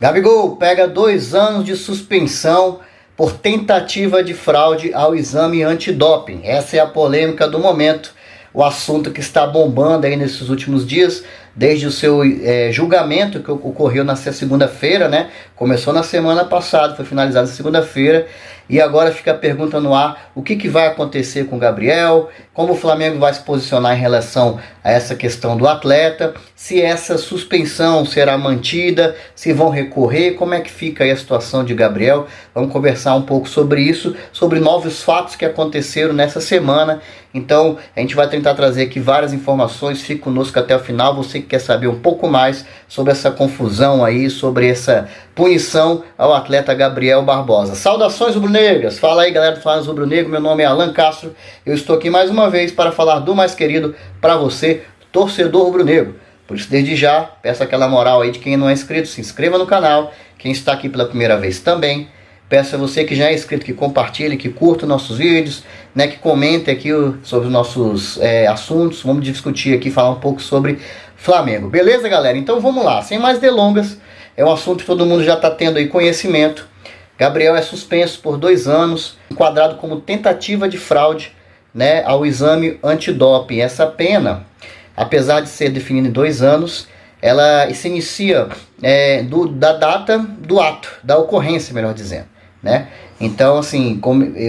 Gabigol pega 2 anos de suspensão por tentativa de fraude ao exame antidoping. Essa é a polêmica do momento, o assunto que está bombando aí nesses últimos dias, desde o seu julgamento que ocorreu na segunda-feira, né? Começou na semana passada, foi finalizado na segunda-feira, e agora fica a pergunta no ar: o que vai acontecer com o Gabriel, como o Flamengo vai se posicionar em relação a essa questão do atleta, se essa suspensão será mantida, se vão recorrer, como é que fica aí a situação de Gabriel. Vamos conversar um pouco sobre isso, sobre novos fatos que aconteceram nessa semana. Então a gente vai tentar trazer aqui várias informações, fique conosco até o final, você que quer saber um pouco mais sobre essa confusão aí, sobre essa punição ao atleta Gabriel Barbosa. Saudações rubro-negras, fala aí galera do Fala Rubro-Negro, meu nome é Alan Castro, eu estou aqui mais uma vez para falar do mais querido para você, torcedor rubro-negro. Por isso, desde já, peço aquela moral aí de quem não é inscrito, se inscreva no canal, quem está aqui pela primeira vez também. Peço a você que já é inscrito, que compartilhe, que curta nossos vídeos, né, que comente aqui sobre os nossos assuntos. Vamos discutir aqui, falar um pouco sobre Flamengo. Beleza, galera? Então vamos lá, sem mais delongas, é um assunto que todo mundo já está tendo aí conhecimento. Gabriel é suspenso por 2 anos, enquadrado como tentativa de fraude, né, ao exame antidoping. Essa pena, apesar de ser definida em 2 anos, ela se inicia da data do ato, da ocorrência, melhor dizendo, né? Então, assim,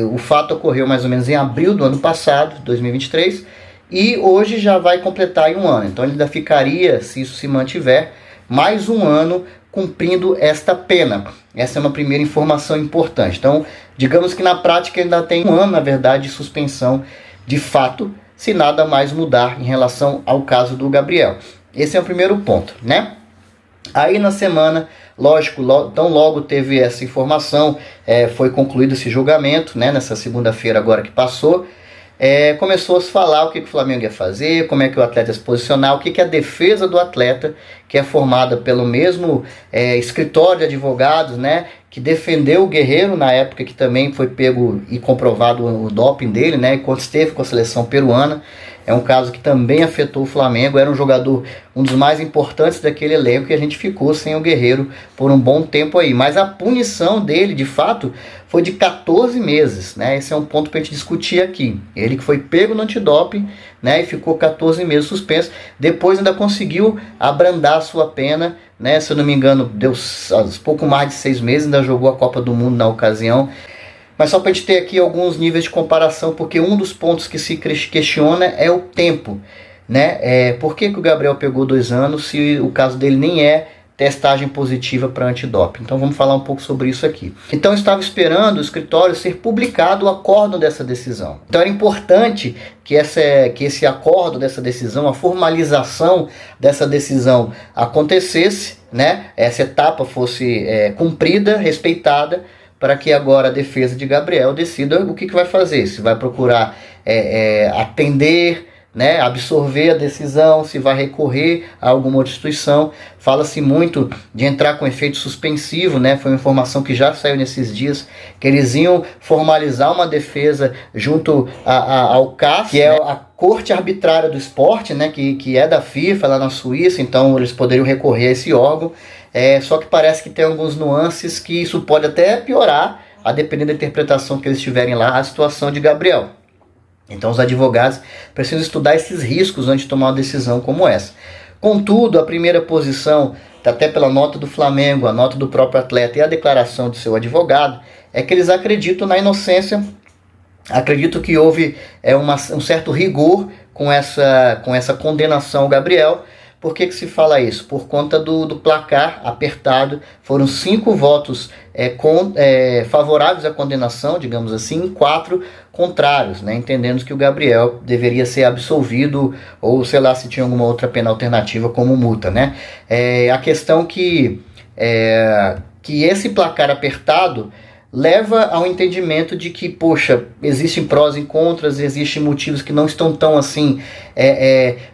o fato ocorreu mais ou menos em abril do ano passado, 2023, e hoje já vai completar aí 1 ano. Então ele ainda ficaria, se isso se mantiver, mais 1 ano cumprindo esta pena. Essa é uma primeira informação importante. Então, digamos que na prática ele ainda tem 1 ano, na verdade, de suspensão de fato, se nada mais mudar em relação ao caso do Gabriel. Esse é o primeiro ponto, né? Aí na semana, lógico, tão logo teve essa informação, foi concluído esse julgamento, né? Nessa segunda-feira agora que passou, começou a se falar o que o Flamengo ia fazer, como é que o atleta ia se posicionar, o que a defesa do atleta, que é formada pelo mesmo escritório de advogados, né, que defendeu o Guerreiro na época que também foi pego e comprovado o doping dele, né, quando esteve com a seleção peruana. É um caso que também afetou o Flamengo, era um jogador, um dos mais importantes daquele elenco, e a gente ficou sem o Guerreiro por um bom tempo aí. Mas a punição dele, de fato, foi de 14 meses, né? Esse é um ponto para a gente discutir aqui. Ele que foi pego no antidoping, né, e ficou 14 meses suspenso, depois ainda conseguiu abrandar a sua pena, né? Se eu não me engano, deu pouco mais de 6 meses, ainda jogou a Copa do Mundo na ocasião. Mas só para a gente ter aqui alguns níveis de comparação, porque um dos pontos que se questiona é o tempo, né? Por que o Gabriel pegou 2 anos se o caso dele nem é testagem positiva para antidoping? Então vamos falar um pouco sobre isso aqui. Então eu estava esperando o escritório ser publicado o acórdão dessa decisão. Então era importante que esse acórdão dessa decisão, a formalização dessa decisão acontecesse, né? Essa etapa fosse cumprida, respeitada, para que agora a defesa de Gabriel decida o que vai fazer. Se vai procurar atender, né, absorver a decisão, se vai recorrer a alguma outra instituição. Fala-se muito de entrar com efeito suspensivo, né? Foi uma informação que já saiu nesses dias, que eles iam formalizar uma defesa junto ao CAS, que é a Corte Arbitrária do Esporte, né, que é da FIFA lá na Suíça. Então eles poderiam recorrer a esse órgão. Só que parece que tem alguns nuances que isso pode até piorar, a depender da interpretação que eles tiverem lá, a situação de Gabriel. Então os advogados precisam estudar esses riscos antes de tomar uma decisão como essa. Contudo, a primeira posição, até pela nota do Flamengo, a nota do próprio atleta e a declaração do seu advogado, é que eles acreditam na inocência, acreditam que houve um certo rigor com essa condenação ao Gabriel. Por que se fala isso? Por conta do placar apertado. Foram 5 votos favoráveis à condenação, digamos assim, 4 contrários, né? Entendendo que o Gabriel deveria ser absolvido, ou sei lá se tinha alguma outra pena alternativa como multa, né? A questão que esse placar apertado leva ao entendimento de que, poxa, existem prós e contras, existem motivos que não estão tão assim,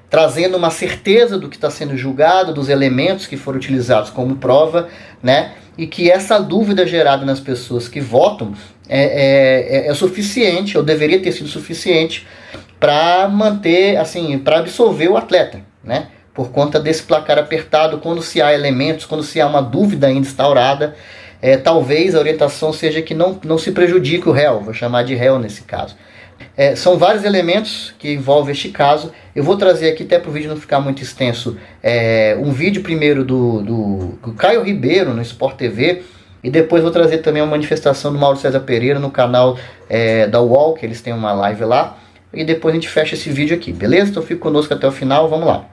trazendo uma certeza do que está sendo julgado, dos elementos que foram utilizados como prova, né? E que essa dúvida gerada nas pessoas que votam é suficiente, ou deveria ter sido suficiente, para manter, assim, para absolver o atleta, né? por conta desse placar apertado, quando se há elementos, quando se há uma dúvida ainda instaurada, talvez a orientação seja que não se prejudique o réu, vou chamar de réu nesse caso. São vários elementos que envolvem este caso. Eu vou trazer aqui, até para o vídeo não ficar muito extenso, um vídeo primeiro do Caio Ribeiro no Sport TV, e depois vou trazer também uma manifestação do Mauro César Pereira no canal da UOL, que eles têm uma live lá, e depois a gente fecha esse vídeo aqui, beleza? Então fica conosco até o final, vamos lá.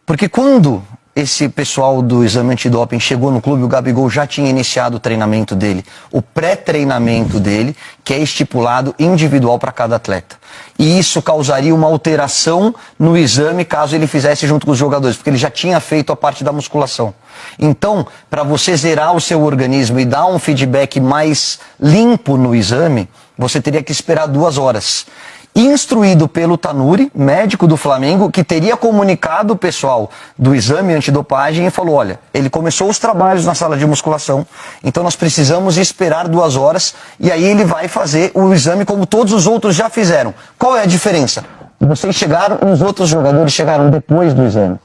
Porque quando esse pessoal do exame antidoping chegou no clube, o Gabigol já tinha iniciado o treinamento dele, o pré-treinamento dele, que é estipulado individual para cada atleta. E isso causaria uma alteração no exame caso ele fizesse junto com os jogadores, porque ele já tinha feito a parte da musculação. Então, para você zerar o seu organismo e dar um feedback mais limpo no exame, você teria que esperar 2 horas. Instruído pelo Tanuri, médico do Flamengo, que teria comunicado o pessoal do exame antidopagem e falou, olha, ele começou os trabalhos na sala de musculação, então nós precisamos esperar 2 horas e aí ele vai fazer o exame como todos os outros já fizeram. Qual é a diferença? Vocês chegaram, os outros jogadores chegaram depois do exame.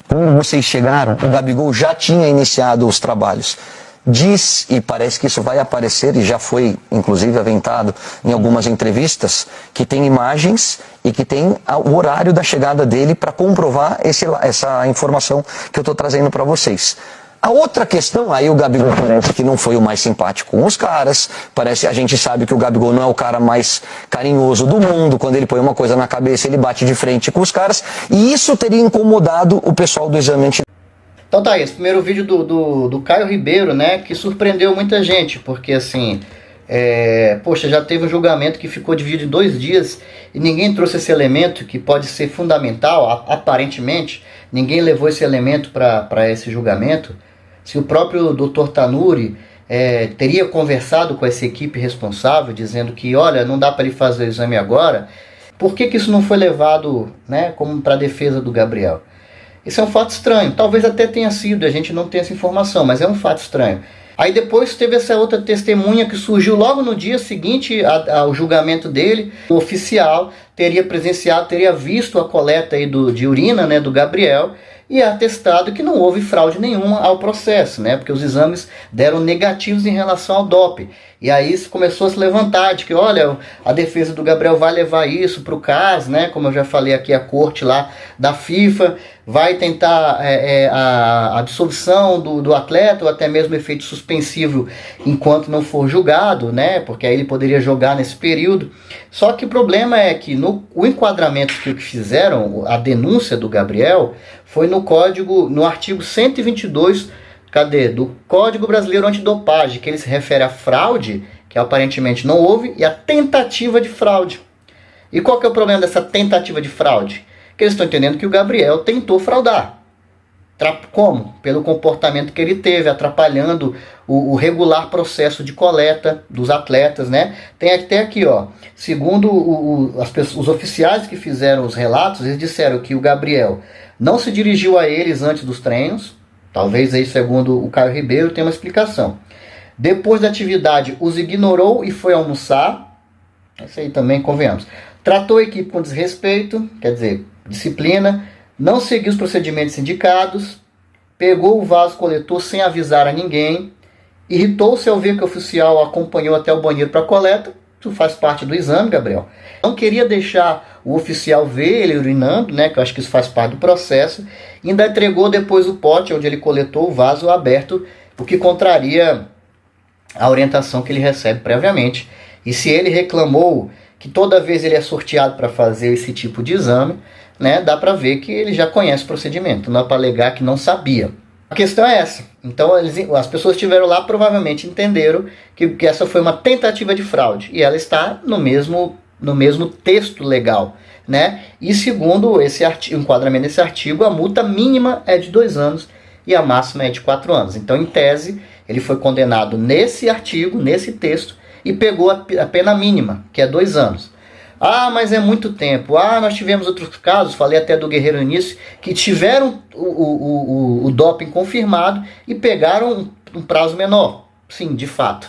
Quando vocês chegaram, o Gabigol já tinha iniciado os trabalhos. Diz, e parece que isso vai aparecer, e já foi inclusive aventado em algumas entrevistas, que tem imagens e que tem o horário da chegada dele para comprovar essa informação que eu estou trazendo para vocês. A outra questão, aí o Gabigol parece que não foi o mais simpático com os caras, a gente sabe que o Gabigol não é o cara mais carinhoso do mundo, quando ele põe uma coisa na cabeça ele bate de frente com os caras, e isso teria incomodado o pessoal do exame antidoping. Então tá aí, esse primeiro vídeo do Caio Ribeiro, né, que surpreendeu muita gente, porque assim, poxa, já teve um julgamento que ficou dividido em 2 dias e ninguém trouxe esse elemento que pode ser fundamental, aparentemente, ninguém levou esse elemento para esse julgamento. Se o próprio Dr. Tanuri teria conversado com essa equipe responsável, dizendo que, olha, não dá para ele fazer o exame agora, por que isso não foi levado, né, como para a defesa do Gabriel? Isso é um fato estranho, talvez até tenha sido, a gente não tem essa informação, mas é um fato estranho. Aí depois teve essa outra testemunha que surgiu logo no dia seguinte ao julgamento dele. O oficial teria presenciado, teria visto a coleta aí de urina, né, do Gabriel, e atestado que não houve fraude nenhuma ao processo, né, porque os exames deram negativos em relação ao doping. E aí começou a se levantar de que, olha, a defesa do Gabriel vai levar isso para o CAS, né, como eu já falei aqui, a corte lá da FIFA, vai tentar a absolvição do atleta, ou até mesmo efeito suspensivo enquanto não for julgado, né, porque aí ele poderia jogar nesse período. Só que o problema é que o enquadramento que fizeram, a denúncia do Gabriel, foi no artigo 122, do Código Brasileiro Antidopagem, que ele se refere à fraude, que aparentemente não houve, e à tentativa de fraude. E qual que é o problema dessa tentativa de fraude? Que eles estão entendendo que o Gabriel tentou fraudar. Como? Pelo comportamento que ele teve, atrapalhando o processo de coleta dos atletas, né? Tem até aqui, ó, segundo os oficiais que fizeram os relatos, eles disseram que o Gabriel não se dirigiu a eles antes dos treinos, talvez aí, segundo o Caio Ribeiro, tenha uma explicação. Depois da atividade, os ignorou e foi almoçar, isso aí também convenhamos. Tratou a equipe com desrespeito, quer dizer, disciplina, não seguiu os procedimentos indicados, pegou o vaso coletor sem avisar a ninguém, irritou-se ao ver que o oficial acompanhou até o banheiro para a coleta. Isso faz parte do exame, Gabriel. Não queria deixar o oficial ver ele urinando, né, que eu acho que isso faz parte do processo. Ainda entregou depois o pote onde ele coletou o vaso aberto, o que contraria a orientação que ele recebe previamente. E se ele reclamou que toda vez ele é sorteado para fazer esse tipo de exame, né, dá para ver que ele já conhece o procedimento, não é para alegar que não sabia. A questão é essa. Então as pessoas que estiveram lá provavelmente entenderam que essa foi uma tentativa de fraude, e ela está no mesmo texto legal, né? E segundo esse enquadramento desse artigo, a multa mínima é de 2 anos e a máxima é de 4 anos. Então, em tese, ele foi condenado nesse artigo, nesse texto, e pegou a pena mínima, que é 2 anos. Ah, mas é muito tempo. Ah, nós tivemos outros casos, falei até do Guerreiro no início, que tiveram o doping confirmado e pegaram um prazo menor. Sim, de fato.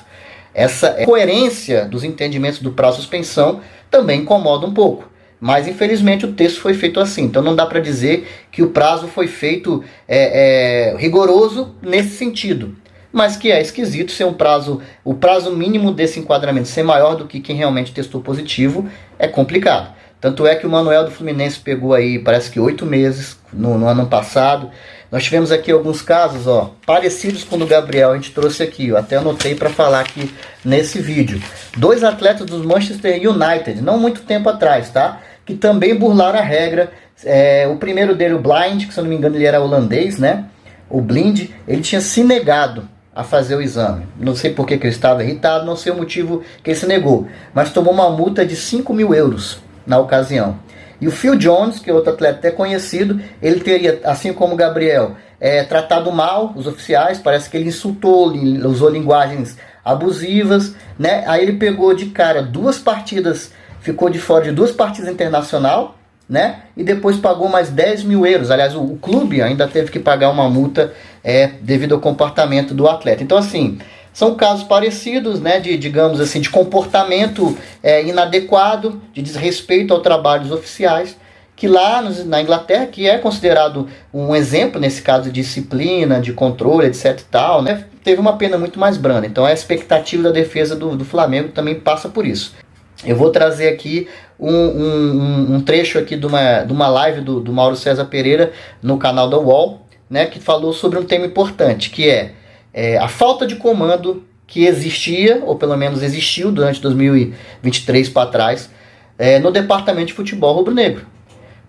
Essa coerência dos entendimentos do prazo de suspensão também incomoda um pouco. Mas infelizmente o texto foi feito assim, então não dá para dizer que o prazo foi feito rigoroso nesse sentido. Mas que é esquisito ser o prazo mínimo desse enquadramento ser maior do que quem realmente testou positivo, é complicado. Tanto é que o Manuel do Fluminense pegou aí, parece que 8 meses no ano passado. Nós tivemos aqui alguns casos, parecidos com o do Gabriel, a gente trouxe aqui, até anotei para falar aqui nesse vídeo. 2 atletas do Manchester United, não muito tempo atrás, tá? Que também burlaram a regra. O primeiro dele, o Blind, que se eu não me engano ele era holandês, né? O Blind, ele tinha se negado a fazer o exame. Não sei por que ele estava irritado, não sei o motivo que ele se negou, mas tomou uma multa de 5.000 euros na ocasião. E o Phil Jones, que é outro atleta até conhecido, ele teria, assim como o Gabriel, tratado mal os oficiais, parece que ele insultou, usou linguagens abusivas, né? Aí ele pegou de cara 2 partidas, ficou de fora de 2 partidas internacionais, né? E depois pagou mais 10.000 euros. Aliás, o clube ainda teve que pagar uma multa devido ao comportamento do atleta. Então, assim, são casos parecidos, né? Digamos assim, de comportamento inadequado, de desrespeito ao trabalho dos oficiais, que lá na Inglaterra, que é considerado um exemplo nesse caso de disciplina, de controle, etc e tal, né? Teve uma pena muito mais branda. Então, a expectativa da defesa do Flamengo também passa por isso. Eu vou trazer aqui um trecho aqui de uma live do Mauro César Pereira no canal da UOL, né, que falou sobre um tema importante, que é a falta de comando que existia, ou pelo menos existiu durante 2023 para trás, no departamento de futebol rubro-negro.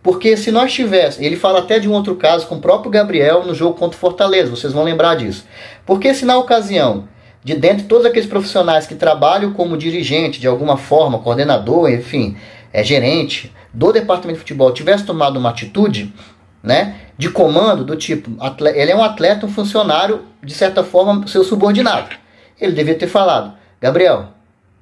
Porque se nós tivéssemos, ele fala até de um outro caso com o próprio Gabriel no jogo contra o Fortaleza, vocês vão lembrar disso. Porque se na ocasião, de dentro de todos aqueles profissionais que trabalham como dirigente, de alguma forma, coordenador, enfim, gerente do departamento de futebol, tivesse tomado uma atitude, né, de comando do tipo, ele é um atleta, um funcionário, de certa forma, seu subordinado. Ele devia ter falado: Gabriel,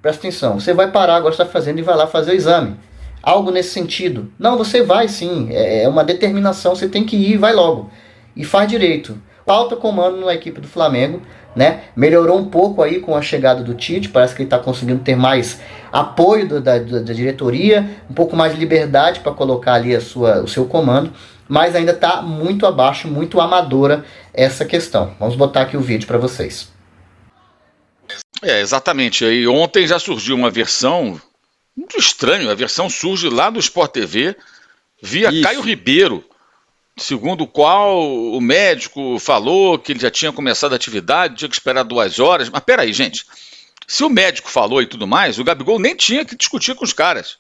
presta atenção, você vai parar agora o que está fazendo e vai lá fazer o exame. Algo nesse sentido. Não, você vai sim, é uma determinação, você tem que ir, vai logo. E faz direito. Falta comando na equipe do Flamengo, né? Melhorou um pouco aí com a chegada do Tite, parece que ele está conseguindo ter mais apoio da diretoria, um pouco mais de liberdade para colocar ali o seu comando, mas ainda está muito abaixo, muito amadora essa questão. Vamos botar aqui o vídeo para vocês. Exatamente. E ontem já surgiu uma versão muito estranha, a versão surge lá do Sport TV, via Caio Ribeiro, segundo o qual o médico falou que ele já tinha começado a atividade, tinha que esperar 2 horas. Mas peraí, gente, se o médico falou e tudo mais, o Gabigol nem tinha que discutir com os caras.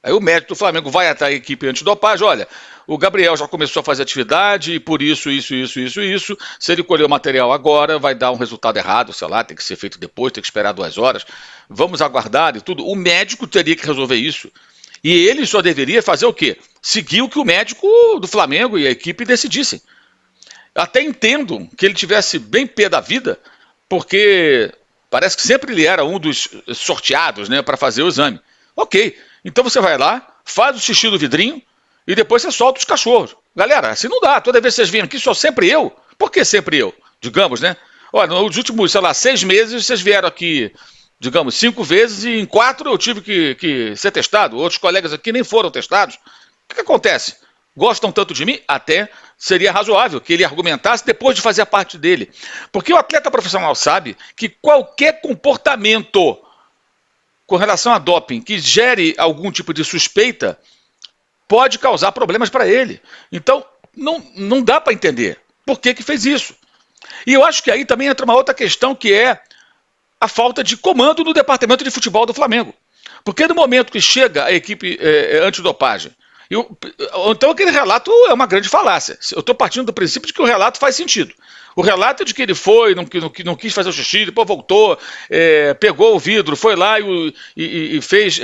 Aí o médico do Flamengo vai até a equipe antidopagem: olha, o Gabriel já começou a fazer atividade e por isso, se ele colher o material agora, vai dar um resultado errado, sei lá, tem que ser feito depois, tem que esperar 2 horas, vamos aguardar e tudo. O médico teria que resolver isso. E ele só deveria fazer o quê? Seguir o que o médico do Flamengo e a equipe decidissem. Até entendo que ele tivesse bem pé da vida, porque parece que sempre ele era um dos sorteados, né, para fazer o exame. Ok, então você vai lá, faz o xixi do vidrinho e depois você solta os cachorros. Galera, assim não dá. Toda vez que vocês vêm aqui, só sempre eu. Por que sempre eu? Digamos, né? Olha, nos últimos, 6 meses, vocês vieram aqui, digamos, 5 vezes e em 4 eu tive que ser testado. Outros colegas aqui nem foram testados. O que acontece? Gostam tanto de mim? Até seria razoável que ele argumentasse depois de fazer a parte dele. Porque o atleta profissional sabe que qualquer comportamento com relação a doping que gere algum tipo de suspeita pode causar problemas para ele. Então, não dá para entender por que fez isso. E eu acho que aí também entra uma outra questão, que é a falta de comando no departamento de futebol do Flamengo. Porque no momento que chega a equipe antidopagem, então aquele relato é uma grande falácia. Eu estou partindo do princípio de que o relato faz sentido. O relato de que ele foi, não quis fazer o xixi, depois voltou, pegou o vidro, foi lá e fez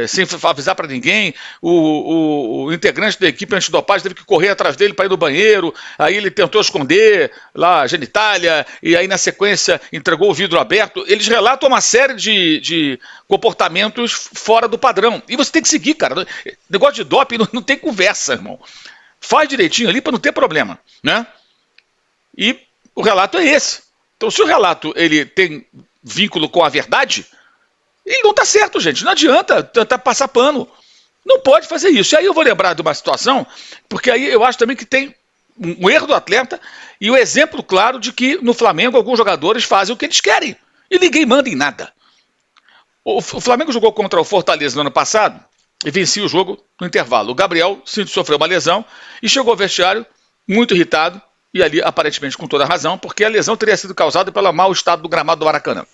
sem avisar para ninguém. O integrante da equipe antidopagem teve que correr atrás dele para ir no banheiro, aí ele tentou esconder lá a genitália, e aí na sequência entregou o vidro aberto. Eles relatam uma série de comportamentos fora do padrão. E você tem que seguir, cara. Negócio de doping não tem conversa, irmão. Faz direitinho ali para não ter problema, né? E o relato é esse. Então, se o relato ele tem vínculo com a verdade, ele não está certo, gente. Não adianta tentar passar pano. Não pode fazer isso. E aí eu vou lembrar de uma situação, porque aí eu acho também que tem um erro do atleta e o exemplo claro de que no Flamengo alguns jogadores fazem o que eles querem e ninguém manda em nada. O Flamengo jogou contra o Fortaleza no ano passado e vencia o jogo no intervalo. O Gabriel sofreu uma lesão e chegou ao vestiário muito irritado e ali aparentemente com toda a razão, porque a lesão teria sido causada pelo mau estado do gramado do Maracanã.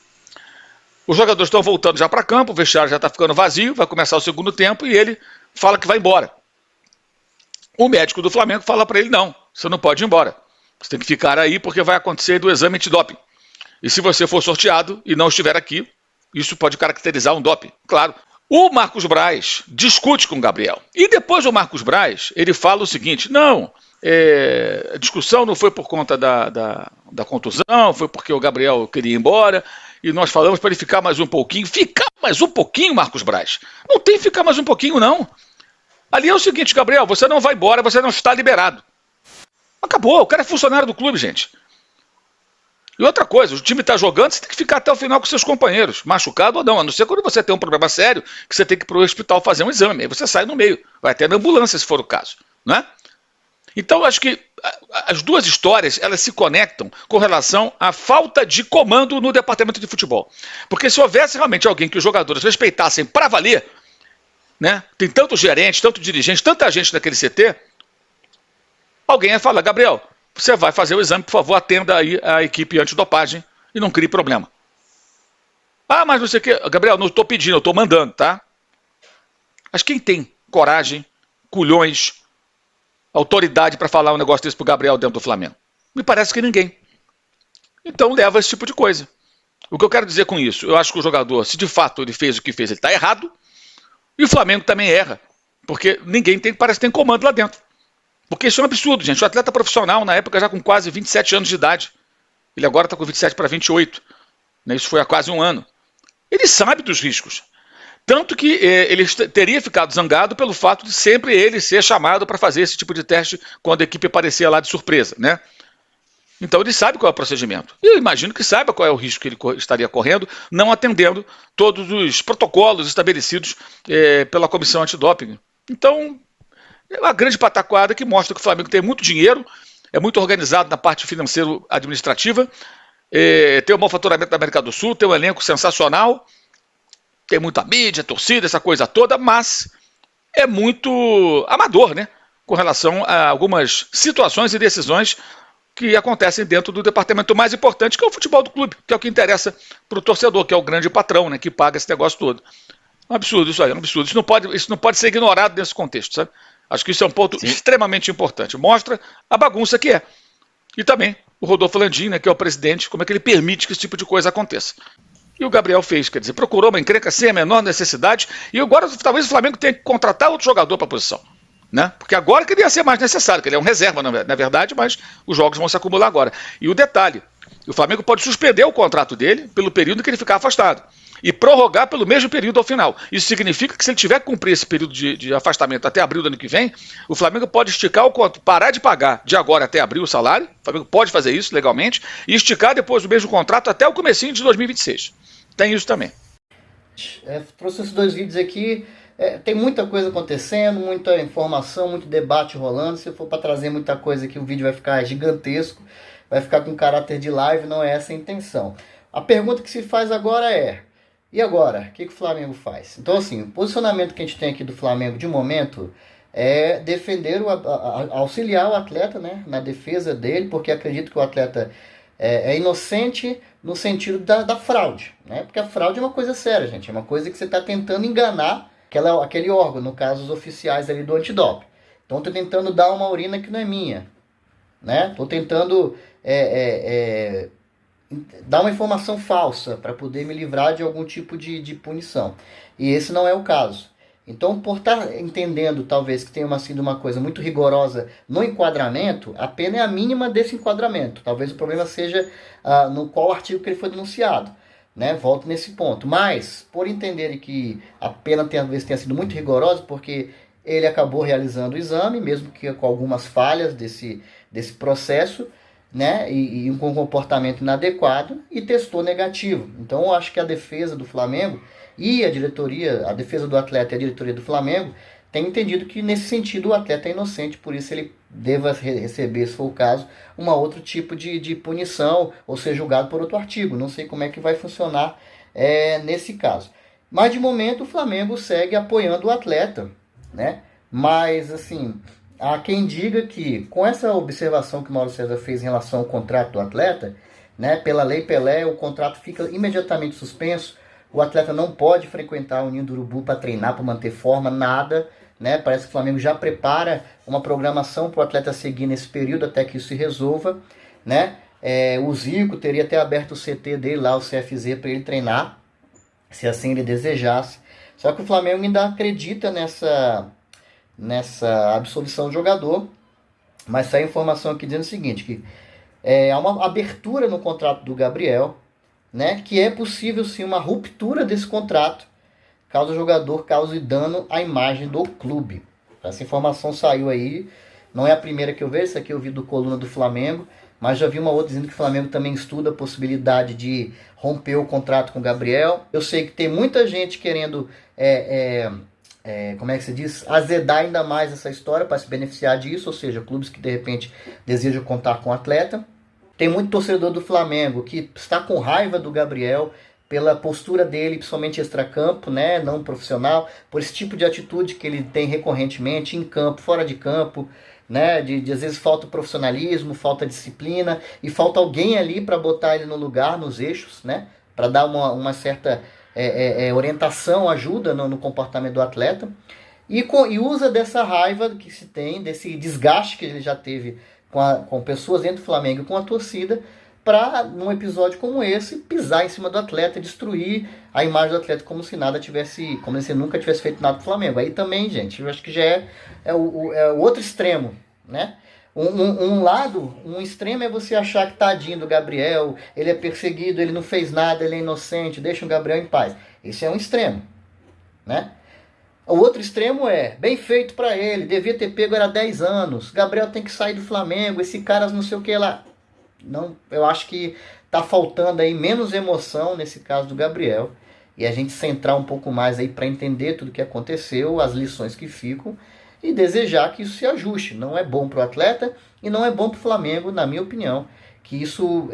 Os jogadores estão voltando já para campo, o vestiário já está ficando vazio, vai começar o segundo tempo e ele fala que vai embora. O médico do Flamengo fala para ele, não, você não pode ir embora. Você tem que ficar aí porque vai acontecer do exame antidoping. E se você for sorteado e não estiver aqui, isso pode caracterizar um doping, claro. O Marcos Braz discute com o Gabriel. E depois o Marcos Braz, ele fala o seguinte, não, a discussão não foi por conta da contusão, foi porque o Gabriel queria ir embora, e nós falamos para ele ficar mais um pouquinho. Ficar mais um pouquinho, Marcos Braz? Não tem que ficar mais um pouquinho, não. Ali é o seguinte, Gabriel, você não vai embora, você não está liberado. Acabou, o cara é funcionário do clube, gente. E outra coisa, o time está jogando, você tem que ficar até o final com seus companheiros, machucado ou não, a não ser quando você tem um problema sério, que você tem que ir para o hospital fazer um exame, aí você sai no meio, vai até na ambulância se for o caso, não é? Então, acho que as duas histórias, elas se conectam com relação à falta de comando no departamento de futebol. Porque se houvesse realmente alguém que os jogadores respeitassem para valer, né? Tem tanto gerente, tanto dirigente, tanta gente naquele CT, alguém ia falar, Gabriel, você vai fazer o exame, por favor, atenda aí a equipe antidopagem e não crie problema. Ah, mas não sei o que, Gabriel, não estou pedindo, eu estou mandando, tá? Mas quem tem coragem, culhões, autoridade para falar um negócio desse pro Gabriel dentro do Flamengo? Me parece que ninguém. Então leva esse tipo de coisa. O que eu quero dizer com isso? Eu acho que o jogador, se de fato ele fez o que fez, ele está errado, e o Flamengo também erra, porque ninguém parece que tem comando lá dentro. Porque isso é um absurdo, gente. O atleta profissional, na época, já com quase 27 anos de idade. Ele agora está com 27 para 28. Né? Isso foi há quase um ano. Ele sabe dos riscos. Tanto que ele teria ficado zangado pelo fato de sempre ele ser chamado para fazer esse tipo de teste quando a equipe aparecia lá de surpresa. Né? Então ele sabe qual é o procedimento. E eu imagino que saiba qual é o risco que ele estaria correndo, não atendendo todos os protocolos estabelecidos pela comissão antidoping. Então, é uma grande pataquada que mostra que o Flamengo tem muito dinheiro, é muito organizado na parte financeiro-administrativa, tem um bom faturamento da América do Sul, tem um elenco sensacional, tem muita mídia, torcida, essa coisa toda, mas é muito amador, né? Com relação a algumas situações e decisões que acontecem dentro do departamento mais importante, que é o futebol do clube, que é o que interessa para o torcedor, que é o grande patrão, né? Que paga esse negócio todo. É um absurdo isso aí, é um absurdo. Isso não pode ser ignorado nesse contexto, sabe? Acho que isso é um ponto extremamente importante. Mostra a bagunça que é. E também o Rodolfo Landim, né, que é o presidente, como é que ele permite que esse tipo de coisa aconteça. E o Gabriel fez, quer dizer, procurou uma encrenca sem a menor necessidade, e agora talvez o Flamengo tenha que contratar outro jogador para a posição. Né? Porque agora que ele ia ser mais necessário, que ele é um reserva, na verdade, mas os jogos vão se acumular agora. E o detalhe, o Flamengo pode suspender o contrato dele pelo período que ele ficar afastado. E prorrogar pelo mesmo período ao final. Isso significa que se ele tiver que cumprir esse período de afastamento até abril do ano que vem, o Flamengo pode esticar o contrato, parar de pagar de agora até abril o salário, o Flamengo pode fazer isso legalmente, e esticar depois o mesmo contrato até o comecinho de 2026. Tem isso também. Trouxe esses dois vídeos aqui, tem muita coisa acontecendo, muita informação, muito debate rolando. Se for para trazer muita coisa aqui, o vídeo vai ficar gigantesco, vai ficar com caráter de live, não é essa a intenção. A pergunta que se faz agora é, e agora? O que o Flamengo faz? Então, assim, o posicionamento que a gente tem aqui do Flamengo de momento é defender, auxiliar o atleta, né, na defesa dele, porque acredito que o atleta é inocente no sentido da fraude, né? Porque a fraude é uma coisa séria, gente. É uma coisa que você está tentando enganar aquele órgão, no caso os oficiais ali do antidoping. Então, estou tentando dar uma urina que não é minha, né? Estou tentando dar uma informação falsa para poder me livrar de algum tipo de punição. E esse não é o caso. Então, por estar entendendo, talvez, que tenha sido uma coisa muito rigorosa no enquadramento, a pena é a mínima desse enquadramento. Talvez o problema seja no qual artigo que ele foi denunciado. Né? Volto nesse ponto. Mas, por entenderem que a pena talvez tenha sido muito rigorosa, porque ele acabou realizando o exame, mesmo que com algumas falhas desse processo, né, e com um comportamento inadequado, e testou negativo. Então eu acho que a defesa do Flamengo e a diretoria, a defesa do atleta e a diretoria do Flamengo tenho entendido que nesse sentido o atleta é inocente, por isso ele deva receber, se for o caso, outro tipo de punição ou ser julgado por outro artigo. Não sei como é que vai funcionar nesse caso. Mas de momento o Flamengo segue apoiando o atleta, né? Mas assim, há quem diga que com essa observação que o Mauro César fez em relação ao contrato do atleta, né, pela Lei Pelé, o contrato fica imediatamente suspenso. O atleta não pode frequentar o Ninho do Urubu para treinar, para manter forma, nada, né? Parece que o Flamengo já prepara uma programação para o atleta seguir nesse período até que isso se resolva, né? O Zico teria até aberto o CT dele lá, o CFZ, para ele treinar, se assim ele desejasse. Só que o Flamengo ainda acredita nessa absolvição do jogador, mas sai a informação aqui dizendo o seguinte, que há uma abertura no contrato do Gabriel, né, que é possível sim uma ruptura desse contrato, caso o jogador cause dano à imagem do clube. Essa informação saiu aí, não é a primeira que eu vejo, isso aqui eu vi do Coluna do Flamengo, mas já vi uma outra dizendo que o Flamengo também estuda a possibilidade de romper o contrato com o Gabriel. Eu sei que tem muita gente querendo, como é que se diz, azedar ainda mais essa história para se beneficiar disso, ou seja, clubes que de repente desejam contar com o atleta. Tem muito torcedor do Flamengo que está com raiva do Gabriel pela postura dele, principalmente extracampo, né, não profissional, por esse tipo de atitude que ele tem recorrentemente em campo, fora de campo, né, de às vezes falta profissionalismo, falta disciplina e falta alguém ali para botar ele no lugar, nos eixos, né, para dar uma certa orientação, ajuda no comportamento do atleta e usa dessa raiva que se tem, desse desgaste que ele já teve com pessoas dentro do Flamengo e com a torcida, para, num episódio como esse, pisar em cima do atleta, destruir a imagem do atleta como se nada tivesse, como se nunca tivesse feito nada pro Flamengo. Aí também, gente, eu acho que já é o outro extremo, né? Um extremo é você achar que tadinho do Gabriel, ele é perseguido, ele não fez nada, ele é inocente, deixa o Gabriel em paz. Esse é um extremo, né? O outro extremo é, bem feito para ele, devia ter pego, era 10 anos, Gabriel tem que sair do Flamengo, esse cara não sei o que lá. Não, eu acho que tá faltando aí menos emoção nesse caso do Gabriel, e a gente centrar um pouco mais aí para entender tudo o que aconteceu, as lições que ficam, e desejar que isso se ajuste. Não é bom para o atleta e não é bom para o Flamengo, na minha opinião, que isso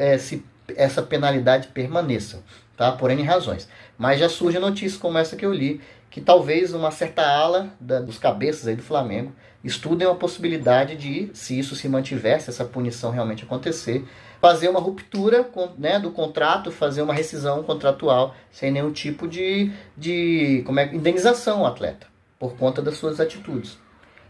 essa penalidade permaneça, tá? Por N razões. Mas já surge notícias como essa que eu li, que talvez uma certa ala dos cabeças aí do Flamengo estudem a possibilidade de, se isso se mantiver, se essa punição realmente acontecer, fazer uma ruptura, né, do contrato, fazer uma rescisão contratual sem nenhum tipo de indenização ao atleta, por conta das suas atitudes.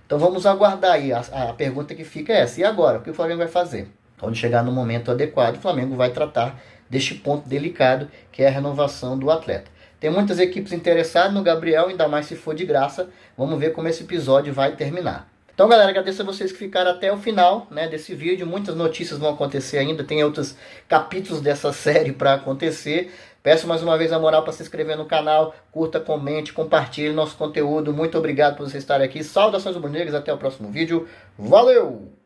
Então vamos aguardar aí. A pergunta que fica é essa: e agora? O que o Flamengo vai fazer? Quando chegar no momento adequado, o Flamengo vai tratar deste ponto delicado, que é a renovação do atleta. Tem muitas equipes interessadas no Gabriel, ainda mais se for de graça. Vamos ver como esse episódio vai terminar. Então, galera, agradeço a vocês que ficaram até o final, né, desse vídeo. Muitas notícias vão acontecer ainda, tem outros capítulos dessa série para acontecer. Peço mais uma vez a moral para se inscrever no canal, curta, comente, compartilhe nosso conteúdo. Muito obrigado por vocês estarem aqui. Saudações rubro-negras, até o próximo vídeo. Valeu!